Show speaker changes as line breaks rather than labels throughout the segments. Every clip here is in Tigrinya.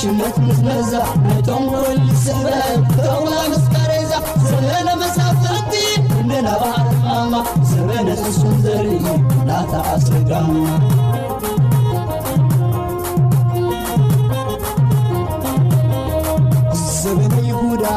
شمت مزمزة تنقل السبب تولا مسكرزة سبنا مسافرتي إننا بعد ماما سبنا السندري لا تعصر قاما سبنا يهودا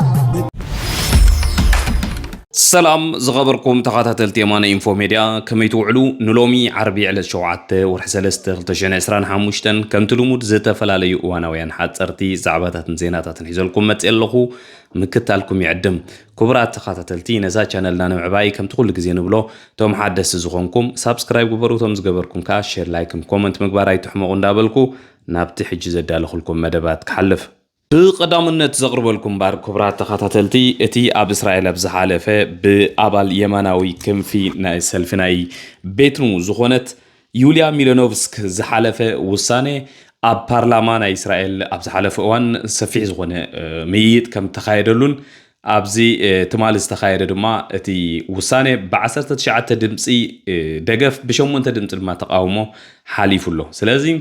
سلام زغبركم تخاتلتي يمانة إنفو ميديا كما يتوعلو نلومي عربي على شوعات ورح سلسة غلطشان عسران حاموشتن كم تلومود زيتا فلالي واناويان حاد سرتي زعباتات زيناتات نحيزلكم متسئلخو مكتالكم يعدم كبرات تخاتلتي نزا چانلنا نمعباي كم تقول لك زين بلو توم حادث زغونكم سابسكرايب وبرو توم زغبركم كاش شير لايكم كومنت مقباراي تحمقون دابلكو نابتي حجي زدالخلكم مدبات كحلف بقدامنت زغربلكم بار كبرات تخاتلتي اتي اب اسرائيل بزحالفه بابال يماناوي كنفي ناي سلفناي بيتنو زخونت يوليا ميلونوفسك زحالفه وسانه اب بارلمان اسرائيل اب زحالفه وان سفيح زخونه ميت كم تخايدلون ابزي تمالس تخايد دما اتي وسانه بعسرت شعت دمصي دغف بشمونت دمص ما تقاومو حليفلو سلازي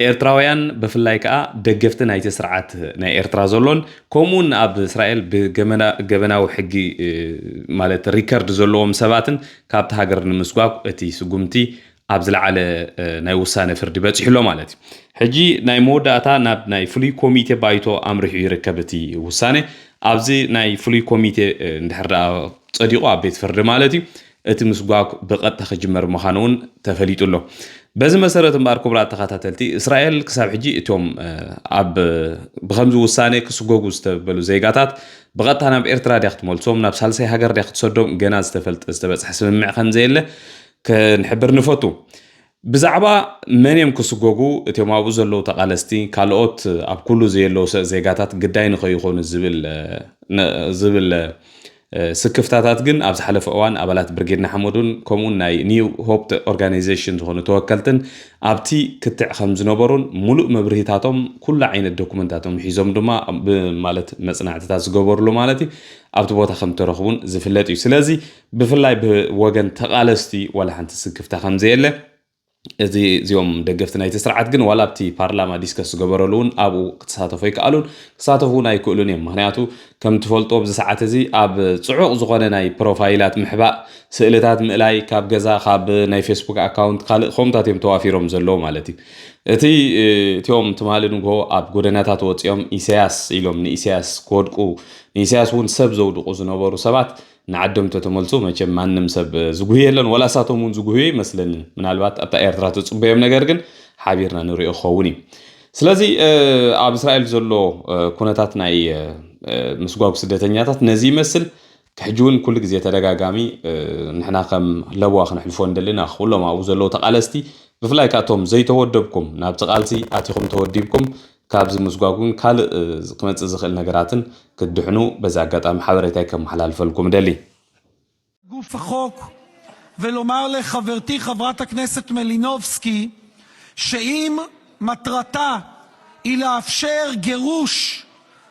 ኤርትራውያን በፍላይ ከዓ ደገፍቲ ናይቲ ስርዓት ናይ ኤርትራ ዘሎን ኮሙን ኣብ እስራኤል ብገበናዊ ሕጊ ማለት ሪከርድ ዘለዎም ሰባትን ካብቲ ሃገር ንምስጓግ እቲ ስጉምቲ ኣብ ዝለዓለ ናይ ውሳነ ፍርዲ በጽሕሎ ማለት ሕጂ ናይ መወዳእታ ናብ ናይ ፍሉይ ኮሚቴ ባይቶ ኣምርሑ ይርከብ እቲ ውሳነ ኣብዚ ናይ ፍሉይ ኮሚቴ እንድሕር ጸዲቁ ኣብ ቤት ፍርዲ ማለት እቲ ምስጓግ ብቐጥታ ክጅመር ምዃኑን ተፈሊጡሎ بزي مسارة مباركو برات تخاتلتي إسرائيل كساب حجي اتوم اب بخمز وسانه كسوغوغو استبلو زيغاتات بغات انا بإرترا ديخت مولصوم ناب سالسي هاجر ديخت صدوم جنا استفلت استبص حسب مع خنزيله كنحبر نفوتو بزعبا منيم كسوغوغو اتوم ابو زلو تقالستي كالوت اب كله زيلو زيغاتات قداي نخو يخون زبل سكفتاتات جن أبز حلف أوان أبلات برجينا حمودون كمون ناي نيو هوب أورجانيزيشن هون توكلتن أبتي كتع خمس نبرون ملؤ مبرهتاتهم كل عين الدوكومنتاتهم حيزم دما مالت مصنع تاسجبر له مالتي أبتبوت خم ترخبون زفلات يسلازي بفلاي بوجن تقالستي ولا حنت سكفتا خمزيله زيوم دقفتنا يتسرعت جن ولا بتي بارلاما ديسكس جبرلون أبو تصاتفوا يكالون تصاتفوا ناي كلونيم مهنياتو كم تفولتوا بزساعات زي أب صعوق زغنا ناي بروفايلات محبا سئلتات ملاي كاب جزا خاب ناي فيسبوك أكاونت قال خمتاتهم توافيرهم زلوا مالتي تي تيوم تمالين هو أب جودناتات وتيوم إسياس إلهم نإسياس كودكو نإسياس ون سب زود قوزنا برو سبات نعدم تتملصو مچم مانم سب زغوي يلن ولا ساتومون زغوي مثلا من البات ابتا ايرترا تصبيم ነገር ግን حابيرنا نريو خووني ስለዚህ ኣብ እስራኤል ዘሎ ኩነታት ናይ ምስጓጉ ስደተኛታት ነዚ መስል كحجون كل ግዜ ተደጋጋሚ ንሕና ከም ለዋ ክንሕልፎ እንደልና ኩሎም ኣብኡ ዘሎ ተቃለስቲ ብፍላይ ካቶም ዘይተወደብኩም ናብ ተቃልሲ ኣቲኹም ተወዲብኩም كابز مسقاقون كال قمت زخل نجاراتن كدحنو بزعقات حضرتك كم حلال فلكم دلي.
גוף החוק ולומר לחברתי חברת הכנסת מלינובסקי שאם מטרתה היא לאפשר גירוש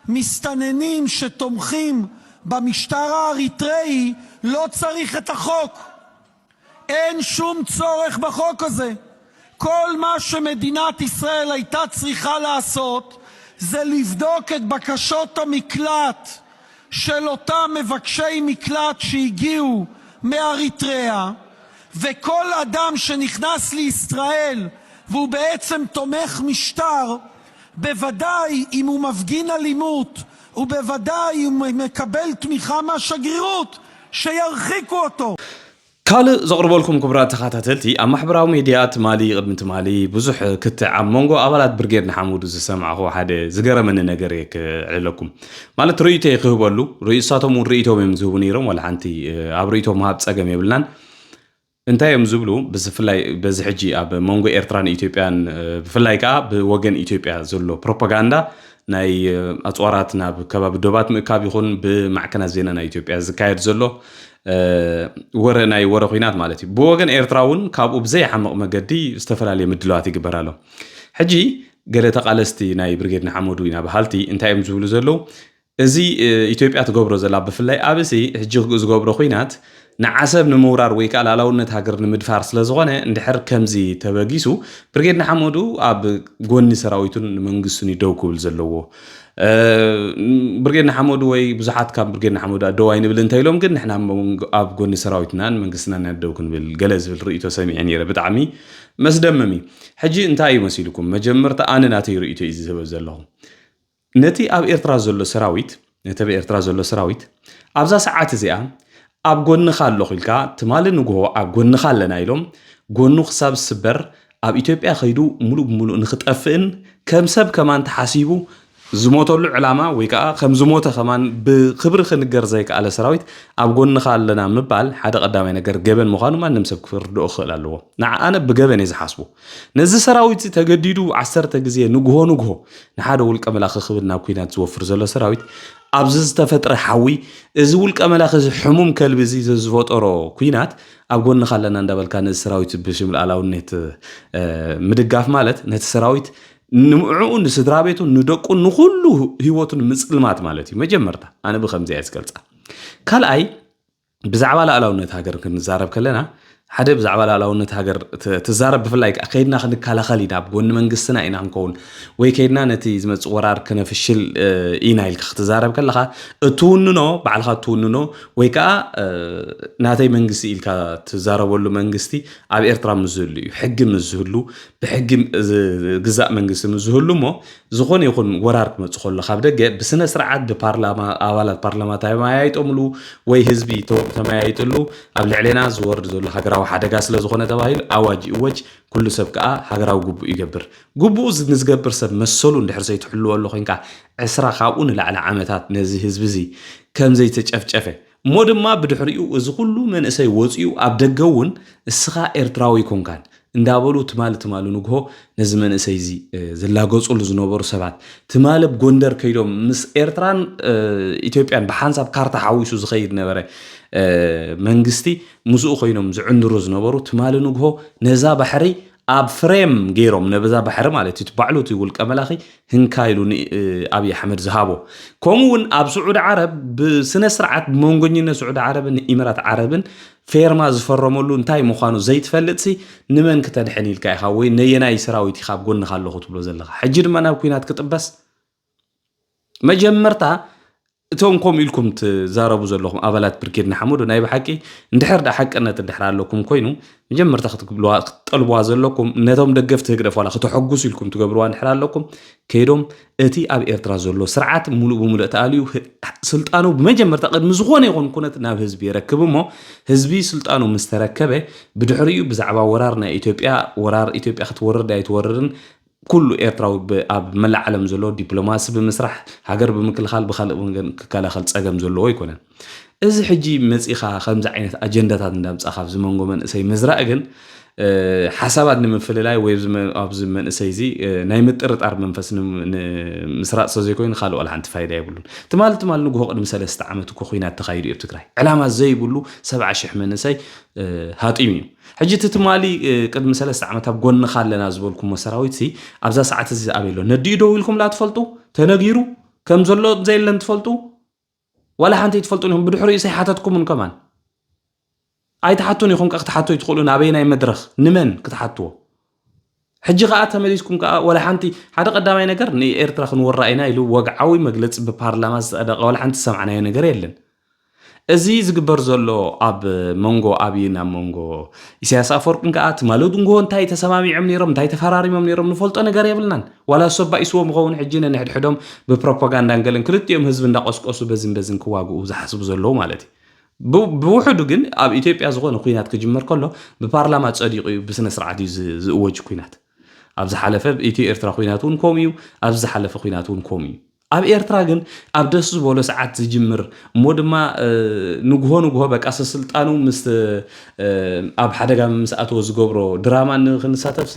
מסתננים שתומכים במשטר האריתראי לא צריך את החוק. אין שום צורך בחוק הזה. כל מה שמדינת ישראל הייתה צריכה לעשות זה לבדוק את בקשות המקלט של אותם מבקשי מקלט שהגיעו מאריתריאה, וכל אדם שנכנס לישראל והוא בעצם תומך משטר, בוודאי אם הוא מפגין אלימות ובוודאי אם הוא מקבל תמיכה מהשגרירות שירחיקו אותו.
كال زغربلكم كبرات تخاتلتي أما حبراو ميديات مالي قدمت مالي بزح كتع مونغو أبلات برجير نحمود زسمع هو حدا زجرة من النجاريك عليكم مالت ريته يقبلوا رئيساتهم ورئيتهم يمزونيرهم ولا عنتي عبريتهم هاب تساقم يبلان انتا يمزبلو بس فلاي بزحجي أب مونغو إيرتران إثيوبيان فلاي كا بوجن إثيوبيا زلو بروباغندا ناي أطواراتنا بكباب دوبات مكاب يكون بمعكنا زيننا إثيوبيا زكاير زلو ورناي ورخينات مالتي بوغن إيرتراون كابو بزي حمق مقدي استفلالي مدلواتي قبرالو حجي قال تقالستي ناي برغيدنا حمودو ينا بحالتي انتا يمزولو زلو እዚ ኢትዮጵያ ትገብሮ ዘላ ብፍላይ ኣብሲ ሕጂ ዝገብሮ ኩናት ንዓሰብ ንምውራር ወይ ከዓ ላዕላውነት ሃገር ንምድፋር ስለ ዝኾነ እንድሕር ከምዚ ተበጊሱ ብርጌድ ንሓመዱ ኣብ ጎኒ ሰራዊቱን መንግስቱን ይደው ክብል ዘለዎ ብርጌድ ንሓመዱ ወይ ብዙሓት ካብ ብርጌድ ንሓመዱ ደው ኣይንብል እንተኢሎም ግን ንሕና ኣብ ጎኒ ሰራዊትናን መንግስትናን ደው ክንብል ገለ ዝብል ርእይቶ ሰሚዐ ነይረ ብጣዕሚ መስደመሚ ሕጂ እንታይ ይመስልኩም መጀመርታ ኣነ ናተይ ርእይቶ እዩ ዝህብ ዘለኹ ነቲ ኣብ ኤርትራ ዘሎ ሰራዊት ኣብዛ ሰዓት እዚኣ ኣብ ጎንኻ ኣለኹ ኢልካ ትማሊ ንግሆ ኣብ ጎንኻ ኣለና ኢሎም ጎኑ ክሳብ ዝስበር ኣብ ኢትዮጵያ ኸይዱ ሙሉእ ብሙሉእ ንኽጠፍእን ከም ሰብ ከማን ተሓሲቡ ዝሞተሉ ዕላማ ወይ ከዓ ከም ዝሞተ ከማን ብክብሪ ክንገር ዘይከኣለ ሰራዊት ኣብ ጎንኻ ኣለና ምባል ሓደ ቀዳማይ ነገር ገበን ምዃኑ ማንም ሰብ ክርድኦ ክእል ኣለዎ ንዓነ ብገበን እየ ዝሓስቦ ነዚ ሰራዊት ተገዲዱ 10 ግዜ ንግሆ ንሓደ ውልቀ መላኺ ክብል ናብ ኩናት ዝወፍር ዘሎ ሰራዊት ኣብዚ ዝተፈጥረ ሓዊ እዚ ውልቀ መላኺ ሕሙም ከልቢ እዚ ዝፈጠሮ ኩናት ኣብ ጎንኻ ኣለና እንዳበልካ ነዚ ሰራዊት ብሽምል ኣላውነት ምድጋፍ ማለት ነቲ ሰራዊት ንምዕኡ ንስድራ ቤቱ ንደቁ ንኩሉ ህይወቱን ምጽልማት ማለት እዩ መጀመርታ ኣነ ብከምዚ ዝገልጻ ካልኣይ ብዛዕባ ላዕላውነት ሃገር ክንዛረብ ከለና ሓደ ብዛዕባ ላዕላውነት ሃገር ትዛረብ ብፍላይ ከይድና ክንከላኸል ኢና ኣብ ጎኒ መንግስትና ኢና ንከውን ወይ ከይድና ነቲ ዝመጽእ ወራር ከነፍሽል ኢና ኢልካ ክትዛረብ ከለኻ እትውንኖ ባዕልኻ እትውንኖ ወይ ከዓ ናተይ መንግስቲ ኢልካ ትዛረበሉ መንግስቲ ኣብ ኤርትራ ምዝህሉ እዩ ሕጊ ምዝህሉ ብሕጊ ግዛእ መንግስቲ ምዝህሉ እሞ ዝኾነ ይኹን ወራር ክመጽእ ከሎ ካብ ደገ ብስነ ስርዓት ብፓርላማ ኣባላት ፓርላማ ተማያይጦምሉ ወይ ህዝቢ ተማያይጥሉ ኣብ ልዕሌና ዝወርድ ዘሎ ሃገራዊ ሓደጋ ስለ ዝኾነ ተባሂሉ ኣዋጅ ይወጅ ኩሉ ሰብ ከዓ ሃገራዊ ግቡእ ይገብር ግቡእ ዝገብር ሰብ መሰሉ እንድሕር ዘይትሕልዎ ኣሎ ኮይንካ 20 ካብኡ ንላዕሊ ዓመታት ነዚ ህዝቢ እዚ ከም ዘይተጨፍጨፈ እሞ ድማ ብድሕሪኡ እዚ ኩሉ መንእሰይ ወፂኡ ኣብ ደገ እውን እስኻ ኤርትራዊ ኮንካን እንዳበሉ ትማል ንግሆ ነዚ መንእሰይ እዚ ዝላገጹሉ ዝነበሩ ሰባት ትማል ጎንደር ከይዶም ምስ ኤርትራን ኢትዮጵያን ብሓንሳብ ካርታ ሓዊሱ ዝኸይድ ነበረ መንግስቲ ሙስኡ ኮይኖም ዝዕንድሩ ዝነበሩ ትማል ንግሆ ነዛ ባሕሪ ኣብ ፍሬም ገይሮም ነብዛ ባሕሪ ማለት እዩ ባዕሉት ውልቀ መላኺ ህንካይሉ ኣብይ ኣሕመድ ዝሃቦ ከምኡውን ኣብ ስዑድ ዓረብ ብስነ ስርዓት ብመንጎኝነት ስዑድ ዓረብን ኢሚራት ዓረብን ፌርማ ዝፈረመሉ እንታይ ምዃኑ ዘይትፈልጥሲ ንመን ከተድሕን ኢልካ ኢኻ ወይ ነየናይ ሰራዊት ኢኻ ኣብ ጎንኻ ኣለኹ ትብሎ ዘለኻ ሕጂ ድማ ናብ ኩናት ክጥበስ መጀመርታ እቶም ከም ኢልኩም ትዛረቡ ዘለኹም ኣባላት ብርጌድ ንሓመዱ ናይ ብሓቂ እንድሕር ሓቅነት እንድሕር ኣለኩም ኮይኑ መጀመርታ ክትጠልብዋ ዘለኩም ነቶም ደገፍቲ ህግደፍ ዋላ ክትሐጉሱ ኢልኩም ትገብርዋ እንድሕር ኣለኩም ከይዶም እቲ ኣብ ኤርትራ ዘሎ ስርዓት ሙሉእ ብሙሉእ ተኣልዩ ስልጣኑ ብመጀመርታ ቅድሚ ዝኾነ ይኹን ኩነት ናብ ህዝቢ ይረክብ እሞ ህዝቢ ስልጣኑ ምስ ተረከበ ብድሕሪኡ ብዛዕባ ወራር ናይ ኢትዮጵያ ክትወርድ ኣይትወርድን ኩሉ ኤርትራዊ ኣብ መላእ ዓለም ዘሎ ዲፕሎማሲ ብምስራሕ ሃገር ብምክልኻል ብኻልእ ወገን ክከላኸል ፀገም ዘለዎ ይኮነን እዚ ሕጂ መፂኻ ከምዚ ዓይነት ኣጀንዳታት እንዳምፃኻ ኣብዚ መንጎ መንእሰይ ምዝራእ ግን ሓሳባት ንምፍልላይ ወይ ኣብዚ መንእሰይ እዚ ናይ ምጥርጣር መንፈስ ንምስራቅ ስለዘይኮይኑ ካልእ ወላ ሓንቲ ፋይዳ የብሉን ትማል ንግሆ ቅድሚ 3 ዓመት እኮ ኩናት ተኻይዱ እዩ ኣብ ትግራይ ዕላማ ዘይብሉ 70,000 መንእሰይ ሃጢም እዩ ሕጂ ትማሊ ቅድሚ 3 ዓመት ኣብ ጎንኻ ኣለና ዝበልኩም ሰራዊት ኣብዛ ሰዓት እዚ ኣበሎ ነዲኡ ደው ኢልኩም ላ ትፈልጡ ተነጊሩ ከም ዘሎ ዘይለን ትፈልጡ ወላ ሓንቲ ትፈልጡ ኢኹም ብድሕሪኡ ሰይሓተትኩምን ከማን ኣይተሓቱን ኢኹም ክትሓቱ ይትኽእሉ ናበይ ናይ መድረኽ ንመን ክትሓትዎ ሕጂ ከዓ ተመሊስኩም ከዓ ወላ ሓንቲ ሓደ ቀዳማይ ነገር ንኤርትራ ክንወራኢና ኢሉ ወግዓዊ መግለፂ ብፓርላማ ዝፀደቐ ወላ ሓንቲ ሰማዕናዮ ነገር የለን እዚ ዝግበር ዘሎ ኣብ መንጎ ኣብይና መንጎ ኢሳያስ ኣፈወርቅን ከዓ ትማለዱ ንጎ እንታይ ተሰማሚዖም ነይሮም እንታይ ተፈራሪሞም ነይሮም ንፈልጦ ነገር የብልናን ዋላ ሰባኢስዎ ምኸውን ሕጂ ነንሕድሕዶም ብፕሮፓጋንዳን ገለን ክልቲኦም ህዝቢ እንዳቆስቆሱ በዝን ክዋግኡ ዝሓስቡ ዘለዉ ማለት እዩ ብውሕዱ ግን ኣብ ኢትዮጵያ ዝኾነ ኩናት ክጅመር ከሎ ብፓርላማ ጸዲቑ እዩ ብስነ ስርዓት እዩ ዝእወጅ ኩናት ኣብ ዝሓለፈ ኢትዮ ኤርትራ ኩናት እውን ከምኡ እዩ ኣብ ዝሓለፈ ኩናት እውን ከምኡ እዩ ኣብ ኤርትራ ግን ኣብ ደስ ዝበሎ ሰዓት ዝጅምር እሞ ድማ ንግሆ በቃ ስልጣኑ ምስ ኣብ ሓደጋ ምስኣተዎ ዝገብሮ ድራማ ንክንሳተፍሲ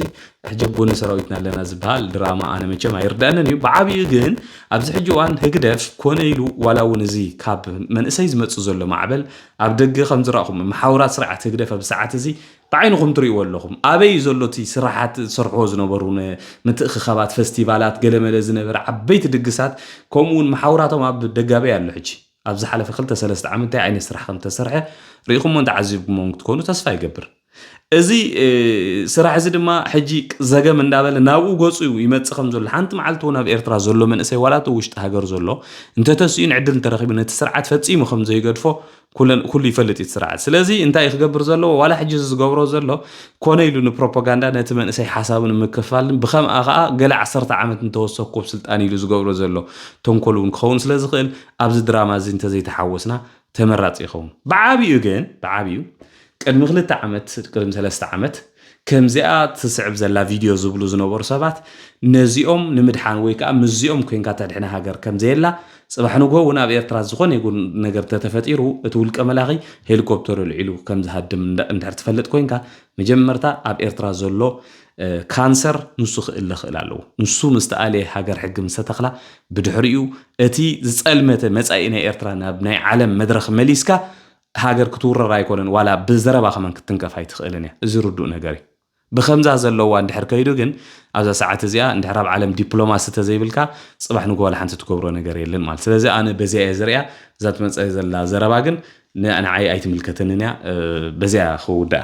ሕጂ ጎኒ ሰራዊትና ኣለና ዝበሃል ድራማ ኣነ መቸም ኣይርዳእንን እዩ ብዓብዪ ግን ኣብዚ ሕጂ እዋን ህግደፍ ኮነ ኢሉ ዋላ እውን እዚ ካብ መንእሰይ ዝመፅእ ዘሎ ማዕበል ኣብ ደገ ከም ዝረኣኹም ማሕበራት ስርዓት ህግደፍ ኣብ ሰዓት እዚ بعينكم تريوا لهم أبي زلتي سرحات سرحوز نبرون متأخخبات فستيفالات قلم لزنبر عبيت دقسات كومون محاوراتهم عب دقابي على الحج أبز حالة في خلطة 3 عام تاع عيني سرح 5 سرحة ريقهم من تعذبكم تكونوا تصفى يقبر ازي سرح زي دما حجي زغا من دابل ناو غصو يمصخم زل حنت معلتونا بإرترا زلو من اسي ولاتو وشت هاجر زلو انت تسين عدل ترخيب نت سرعات فصيمو خم زي يقدفو كل يفلت يتسرعات سلازي انت يخبر زلو ولا حجي زغبرو زلو كون يلو بروباغندا نت من اسي حسابن مكفال بخم اغا قال 10 عامت انت وسكوب سلطان يلو زغبرو زلو تنكلون كون سلازي خيل ابز دراما زي انت زي تحوسنا تمرات يخون بعابيو جن بعابيو قدم 2 عامت قدم 3 عامت كم زيات تسعب زلا فيديو زبلو زنبر سبات نزيوم نمدحان ወይ ከዓ مزيوم كوينካ تدحنا هاجر كم زيلا صباح نغو وناب ኤርትራ ዝኮነ ይጉን ነገር ተተፈጢሩ እቲ ውልቀ መላኺ ሄሊኮፕተር ልዒሉ ከም ዝሃድም እንድሕር ትፈልጥ ኮይንካ መጀመርታ ኣብ ኤርትራ ዘሎ ካንሰር ንሱ ክእል ኣለዎ ንሱ ምስተኣለ ሃገር ሕግ ምስተተኽላ ብድሕሪኡ እቲ ዝጸልመተ መጻኢ ናይ ኤርትራ ናብ ናይ ዓለም መድረኽ መሊስካ ሃገር ክትውረር ኣይኮነን ዋላ ብዘረባ ከመን ክትንከፍ ኣይትኽእልን እያ እዚ ርዱእ ነገር እዩ بخمزة زلوا عند حركة يدوجن أو ساعات زيا عند حرب عالم دبلوماسية تزيبلكا صباح نقول حنت تكبرون نجاري للمال سلزة أنا بزيا زريا ذات من زلا زرباجن أنا عاي أيتم الكتنيا بزيا خودا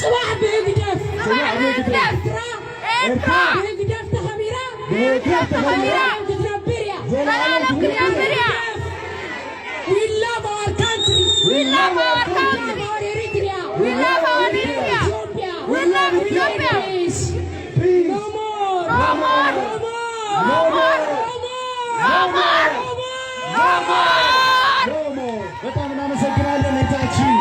صباح بيقدف صباح بيقدف بيقدف تخميرة بيقدف تخميرة بتنبريا بتنبريا We love our country We love our country We love our Eritrea We love Ethiopia No more No more No more No more No more No more No more በጣም እናመሰግናለን ነታችን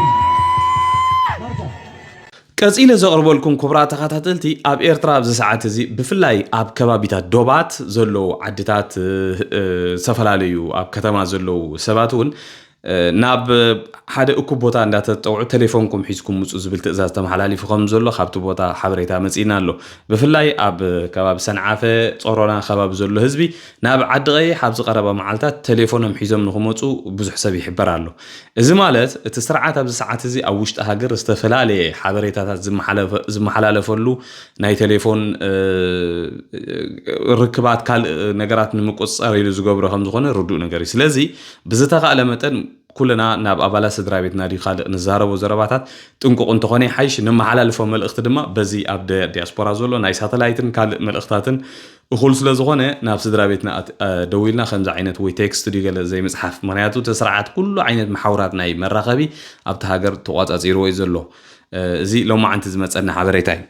كازيل زغربلكم كبرى تخاتلتي اب إيرترا بز ساعات زي بفلاي اب كبابيتا دوبات زلو عدتات سفلاليو اب كتما زلو سباتون ناب حدا اكو بوتا انداتطوعو تليفونكم حيزكم مصو زبل تئزاز تمحلاليفكم زلو خابت بوتا حبريتا مصينا له بفلاي اب كباب سنعافه صورونا خباب زلو حزبي ناب عدغي حبز قربه معلتات تليفونهم حيزم نخمصو بزح حساب يحبرالو اذا مالت تسرعات بز ساعات زي او وشط هاجر استفلالي حبريتات زمحلالفلو ناي تليفون ركبات كال نغرات نمقصر يلو زغبرهم زخونه ردو نغري سلازي بزتقاله متن كلنا ناب أبلا سدرا بيتنا دي خالق نزارة وزرباتات تنقو انتخوني حيش نم حلالفو ملأخت دما بزي أبدا دياسبورا زولو ناي ساتلايتن كالق ملأختاتن وخول سلازغوني ناب سدرا بيتنا دويلنا خمزة عينت وي تكست دي قال زي مصحف مرياتو تسرعات كله عينت محاورات ناي مراقبي أبتهاجر توقات أزيرو يزلو زي لو ما عنت زمت أنا حبريتاين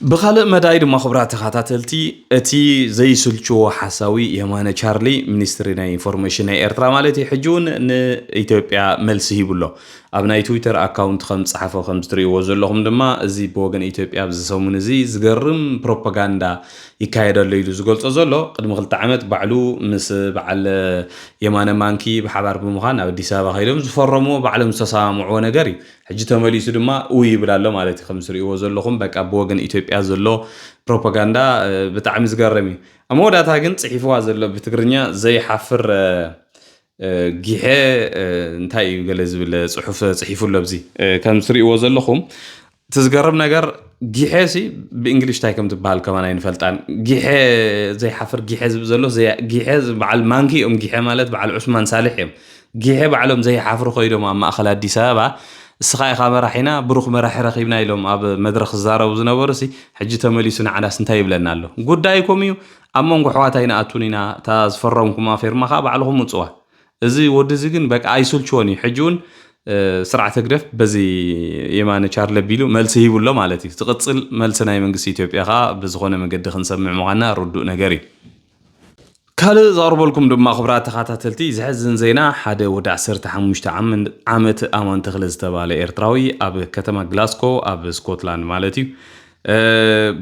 بخالق مدايد ما خبرات خاتاتلتي اتي زي سلچو حساوي يمانه چارلي منسترينا انفورميشن ايرترا مالتي حجون ن ايثيوبيا ملس هيبلو ابناي تويتر اكاونت خم صحافه خم تريو زلهم دما زي بوغن ايثيوبيا بزسومن زي زغرم بروباغندا يكايدل يلو زغلصو زلو قدم 2 عامت بعلو مس بعل يمانه مانكي بحبار بمخان ابديس ابا خيلم زفرمو بعلم تسامعو نغري حجي تمليسو دما وي بلالو مالتي خم تريو زلهم بقى بوغن ايثيوبيا زلو بروباغندا بتاع مزغرمي اموداتا كن صحيفوا زلو بتغرنيا زي حفر جيحه انتاي يغلز بالصحف صحيفو لبزي كان سريو زلخم تزغرب نجر جيحسي بانجلش تايكم تبال كمان ينفلطان جيحه زي حفر جيحه زلو زي جيحه بعل مانكي جيحه مالت بعل عثمان صالح جيحه بعلم زي حفر خويدو ما اخل اديس ابا እስኻ ኢኻ መራሒና ብሩኽ መራሒ ረኺብና ኢሎም ኣብ መድረኽ ዝዛረቡ ዝነበሩ ሲ ሕጂ ተመሊሱ ንዓዳስ እንታይ ይብለና ኣሎ ጉዳይኩም እዩ ኣብ መንጎ ኣሕዋታይና ኣቱን ኢና እታ ዝፈረምኩማ ፌርማኻ ባዕልኹም ውፅዋ እዚ ወዲ እዚ ግን በቃ ኣይሱልችዎን እዩ ሕጂ እውን ስርዓተ ግደፍ በዚ የማነ ቻርለ ቢሉ መልሲ ይብሎ ማለት እዩ ትቕፅል መልሲ ናይ መንግስቲ ኢትዮጵያ ኻ ብዝኾነ መንገዲ ክንሰምዕ ምዃንና ርዱእ ነገር እዩ ካልእ ዘቕርበልኩም ድማ ክቡራት ተኸታተልቲ ዝሕዝን ዜና ሓደ ወዲ 15 ዓመት ኣማን ተኽለ ዝተባሃለ ኤርትራዊ ኣብ ከተማ ግላስኮ ኣብ ስኮትላንድ ማለት እዩ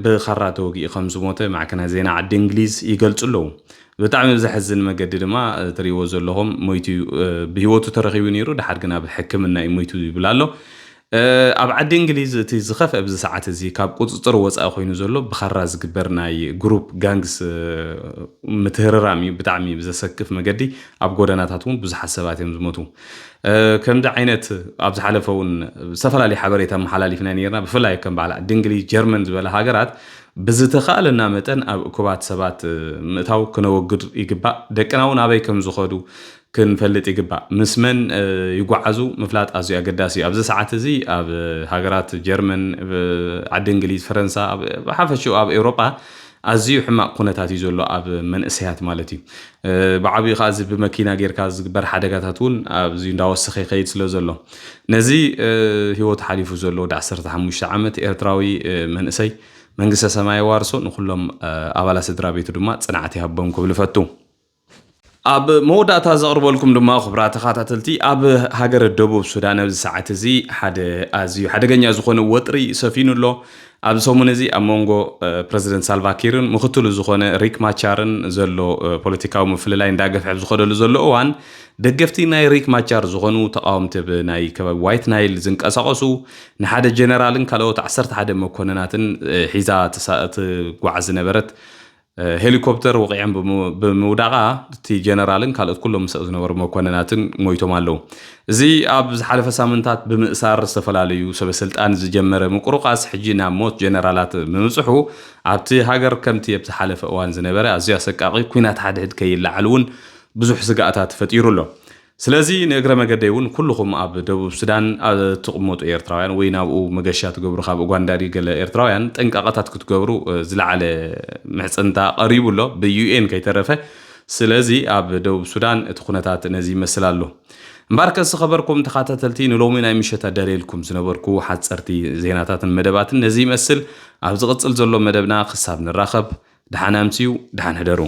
ብኻራ ተወጊኡ ከም ዝሞተ ማዕከናት ዜና ዓዲ እንግሊዝ ይገልጹ ኣለዉ ብጣዕሚ ዝሕዝን መገዲ ድማ ትሪእዎ ዘለኹም ሞይቱ ብሂወቱ ተረኺቡ ነይሩ ድሓር ግን ኣብ ሕክምና እዩ ሞይቱ ይብል ኣሎ ኣብ ዓዲ እንግሊዝ እቲ ዝኸፍአ ብዚ ሰዓት እዚ ካብ ቁፅጥር ወፃኢ ኮይኑ ዘሎ ብኻራ ዝግበር ናይ ግሩፕ ጋንግስ ምትህርራም እዩ ብጣዕሚ ብዘሰክፍ መገዲ ኣብ ጎደናታት እውን ብዙሓት ሰባት እዮም ዝሞቱ ከምዚ ዓይነት ኣብ ዝሓለፈ እውን ዝተፈላለዩ ሓበሬታ መሓላሊፍና ነርና ብፍላይ ከም በዓል ዓዲ እንግሊዝ ጀርመን ዝበለ ሃገራት ብዝተኻለና መጠን ኣብ እኩባት ሰባት ምእታው ክነወግድ ይግባእ ደቅና እውን ኣበይ ከም ዝኸዱ ክንፈልጥ ይግባእ ምስመን ይጓዓዙ ምፍላጥ ኣዝዩ ኣገዳሲ እዩ ኣብዚ ሰዓት እዚ ኣብ ሃገራት ጀርመን ዓዲ እንግሊዝ ፈረንሳ ብሓፈሽኡ ኣብ ኤውሮጳ ኣዝዩ ሕማቕ ኩነታት እዩ ዘሎ ኣብ መንእሰያት ማለት እዩ ብዓብዪ ኸ እዚ ብመኪና ጌርካ ዝግበር ሓደጋታት እውን ኣብዙ እንዳወሰኸ ይኸይድ ስለ ዘሎ ነዚ ሂወቱ ሓሊፉ ዘሎ ወዲ 15 ዓመት ኤርትራዊ መንእሰይ መንግስተ ሰማይ ዋርሶ ንኩሎም ኣባላት ስድራ ቤቱ ድማ ጽንዓት ይሃቦም ክብል ፈቱ ኣብ መወዳእታ ዘቕርበልኩም ድማ ክቡራት ተኸታተልቲ ኣብ ሃገር ደቡብ ሱዳን ኣብዚ ሰዓት እዚ ሓደ ኣዝዩ ሓደገኛ ዝኾነ ወጥሪ ሰፊኑ ኣሎ ኣብ ሰሙን እዚ ኣብ መንጎ ፕረዚደንት ሳልቫኪርን ምክትሉ ዝኾነ ሪክ ማቻርን ዘሎ ፖለቲካዊ ምፍልላይ እንዳገፍዐ ዝኸደሉ ዘሎ እዋን ደገፍቲ ናይ ሪክ ማቻር ዝኾኑ ተቃወምቲ ብናይ ከባቢ ዋይት ናይል ዝንቀሳቐሱ ንሓደ ጀነራልን ካልኦት 11 መኮንናትን ሒዛ ትጓዓዝ ዝነበረት ሄሊኮፕተር ወቂዖም ብምውዳቓ እቲ ጀነራልን ካልኦት ኩሎም ምስኡ ዝነበሩ መኮንናትን ሞይቶም ኣለዉ እዚ ኣብ ዝሓለፈ ሳምንታት ብምእሳር ዝተፈላለዩ ሰበስልጣን ዝጀመረ ምቁርቃስ ሕጂ ናብ ሞት ጀነራላት ብምብፅሑ ኣብቲ ሃገር ከምቲ ኣብ ዝሓለፈ እዋን ዝነበረ ኣዝዩ ኣሰቃቂ ኩናት ሓድሕድ ከይለዓል እውን ብዙሕ ስጋኣታት ፈጢሩ ኣሎ ስለዚ ንእግረ መገደይ እውን ኩልኹም ኣብ ደቡብ ሱዳን ትቕመጡ ኤርትራውያን ወይ ናብኡ መገሻ ትገብሩ ካብ ኡጋንዳሪ ገለ ኤርትራውያን ጠንቃቐታት ክትገብሩ ዝለዓለ ምሕፅንታ ቀሪቡ ኣሎ ብዩኤን ከይተረፈ ስለዚ ኣብ ደቡብ ሱዳን እቲ ኩነታት ነዚ ይመስል ኣሎ እምበር ከስ ኸበርኩም ተኸታተልቲ ንሎሚ ናይ ምሸት ኣዳልየልኩም ዝነበርኩ ሓፀርቲ ዜናታትን መደባትን ነዚ ይመስል ኣብ ዝቕፅል ዘሎ መደብና ክሳብ ንራኸብ ድሓን ኣምስዩ ድሓን ህደሩ